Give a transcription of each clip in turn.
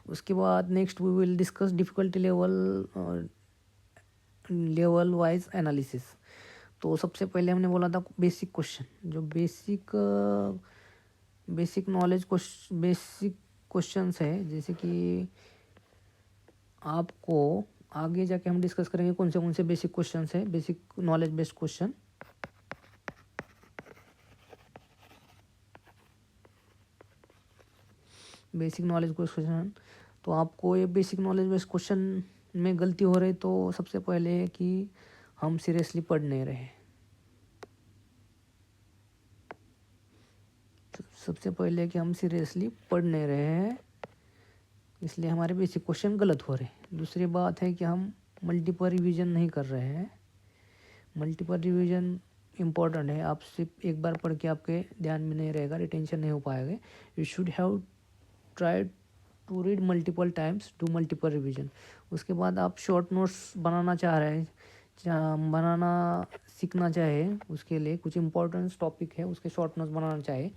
उसके बाद next we will discuss difficulty level wise analysis. तो सबसे पहले हमने बोला था बेसिक क्वेश्चन, जो बेसिक क्वेश्चंस है, जैसे कि आपको आगे जाके हम डिस्कस करेंगे कौन से बेसिक क्वेश्चंस है, basic knowledge based question. Basic knowledge question, तो आपको ये बेसिक नॉलेज बेस्ड क्वेश्चन में गलती हो रही तो सबसे पहले है कि हम सीरियसली पढ़ नहीं रहे। सबसे पहले कि हम सीरियसली पढ़ नहीं रहे हैं, इसलिए हमारे बेसिक क्वेश्चन गलत हो रहे हैं। दूसरी बात है कि हम मल्टीपल रिवीजन नहीं कर रहे हैं। मल्टीपल रिवीजन इम्पॉर्टेंट है, आप सिर्फ एक बार पढ़ के आपके ध्यान में नहीं रहेगा, रिटेंशन नहीं हो पाएगा। You should have try to read multiple times, do multiple revision. उसके बाद आप शॉर्ट नोट्स बनाना चाह रहे हैं, बनाना सीखना चाहे, उसके लिए कुछ इम्पोर्टेंट टॉपिक है उसके शॉर्ट नोट्स बनाना चाहे,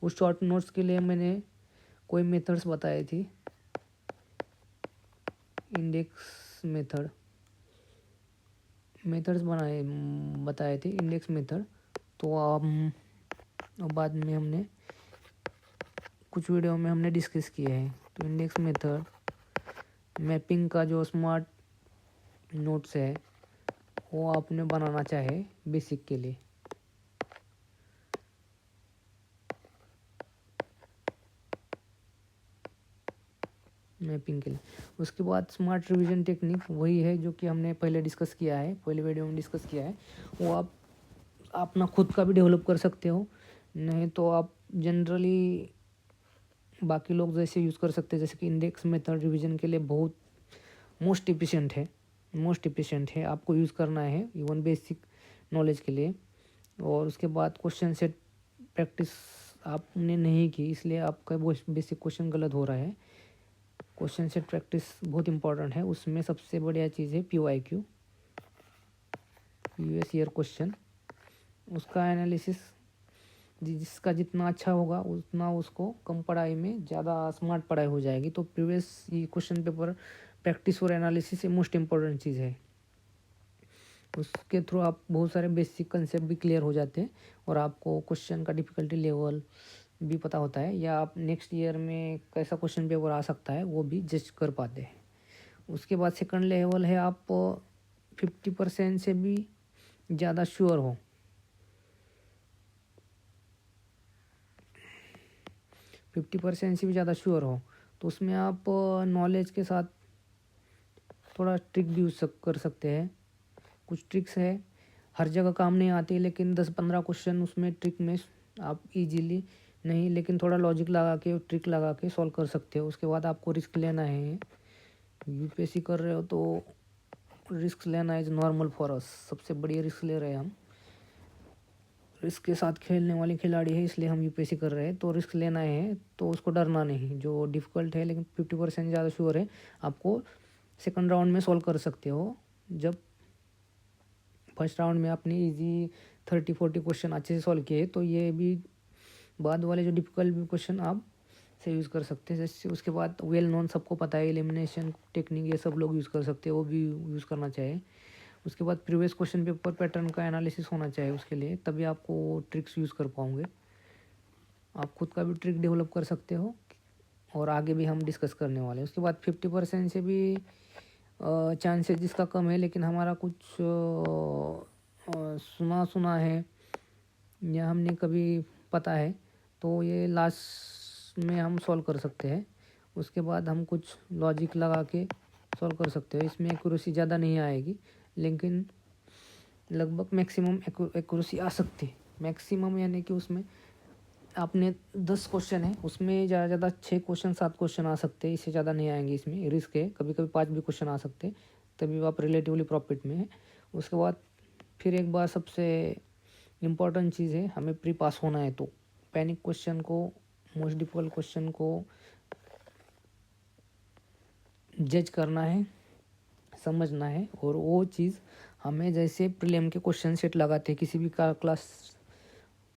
उस शॉर्ट नोट्स के लिए मैंने कोई मेथड्स बताए थी, इंडेक्स मेथड्स बताए थे, इंडेक्स मेथड। तो बाद में हमने कुछ वीडियो में हमने डिस्कस किए हैं। तो इंडेक्स मेथड, मैपिंग का जो स्मार्ट नोट्स है वो आपने बनाना चाहे बेसिक के लिए। मैपिंग के लिए उसके बाद स्मार्ट रिवीजन टेक्निक वही है जो कि हमने पहले डिस्कस किया है, पहले वीडियो में डिस्कस किया है। वो आप अपना खुद का भी डेवलप कर सकते हो, नहीं तो आप जनरली बाकी लोग जैसे यूज़ कर सकते हैं। जैसे कि इंडेक्स मेथड रिवीजन के लिए बहुत मोस्ट एफिशिएंट है, आपको यूज़ करना है इवन बेसिक नॉलेज के लिए। और उसके बाद क्वेश्चन सेट प्रैक्टिस आपने नहीं की, इसलिए आपका बेसिक क्वेश्चन गलत हो रहा है। क्वेश्चन सेट प्रैक्टिस बहुत इंपॉर्टेंट है, उसमें सबसे बढ़िया चीज़ है PYQ, प्रीवियस ईयर क्वेश्चन। उसका एनालिसिस जिसका जितना अच्छा होगा उतना उसको कम पढ़ाई में ज़्यादा स्मार्ट पढ़ाई हो जाएगी। तो प्रीवियस क्वेश्चन पेपर प्रैक्टिस और एनालिसिस मोस्ट इम्पोर्टेंट चीज़ है। उसके थ्रू आप बहुत सारे बेसिक कंसेप्ट भी क्लियर हो जाते हैं और आपको क्वेश्चन का डिफ़िकल्टी लेवल भी पता होता है, या आप नेक्स्ट ईयर में कैसा क्वेश्चन पेपर आ सकता है वो भी जज कर पाते हैं। उसके बाद सेकंड लेवल है, आप 50% से भी ज़्यादा श्योर हो, 50% से भी ज़्यादा श्योर हो, तो उसमें आप नॉलेज के साथ थोड़ा ट्रिक भी यूज़ कर सकते हैं। कुछ ट्रिक्स है, हर जगह काम नहीं आती, लेकिन 10-15 क्वेश्चन उसमें ट्रिक में आप इजीली नहीं, लेकिन थोड़ा लॉजिक लगा के ट्रिक लगा के सॉल्व कर सकते हो। उसके बाद आपको रिस्क लेना है, UPSC कर रहे हो तो रिस्क लेना इज़ नॉर्मल फॉर अस, सबसे बढ़िया रिस्क ले रहे हैं हम, रिस्क के साथ खेलने वाले खिलाड़ी है, इसलिए हम UPSC कर रहे हैं। तो रिस्क लेना है तो उसको डरना नहीं, जो डिफ़िकल्ट है लेकिन 50% ज़्यादा श्योर है, आपको सेकंड राउंड में सॉल्व कर सकते हो। जब फर्स्ट राउंड में आपने इजी 30-40 क्वेश्चन अच्छे से सॉल्व किए, तो ये भी बाद वाले जो डिफ़िकल्ट भी क्वेश्चन आप से यूज़ कर सकते हैं। जैसे उसके बाद वेल नोन, सबको पता है, एलिमिनेशन टेक्निक, ये सब लोग यूज़ कर सकते हैं, वो भी यूज़ करना चाहिए। उसके बाद प्रीवियस क्वेश्चन पेपर पैटर्न का एनालिसिस होना चाहिए उसके लिए, तभी आपको ट्रिक्स यूज़ कर पाओगे। आप खुद का भी ट्रिक डेवलप कर सकते हो और आगे भी हम डिस्कस करने वाले हैं। उसके बाद 50% से भी चांसेस जिसका कम है, लेकिन हमारा कुछ सुना है या हमने कभी पता है, तो ये लास्ट में हम सॉल्व कर सकते हैं। उसके बाद हम कुछ लॉजिक लगा के सॉल्व कर सकते हैं। इसमें एक्यूरेसी ज़्यादा नहीं आएगी, लेकिन लगभग मैक्सिमम एक्यूरेसी आ सकती है। मैक्सिमम यानी कि उसमें आपने 10 क्वेश्चन है, उसमें ज़्यादा ज़्यादा 6 क्वेश्चन 7 क्वेश्चन आ सकते हैं, इससे ज़्यादा नहीं आएंगे। इसमें रिस्क है, कभी कभी 5 भी क्वेश्चन आ सकते हैं, तभी आप रिलेटिवली प्रॉफिट में है। उसके बाद फिर एक बार सबसे इम्पॉर्टेंट चीज़ है, हमें प्री पास होना है, तो पैनिक क्वेश्चन को, मोस्ट डिफिकल्ट क्वेश्चन को जज करना है, समझना है, और वो चीज़ हमें जैसे प्रीलिम के क्वेश्चन सेट लगाते हैं किसी भी क्लास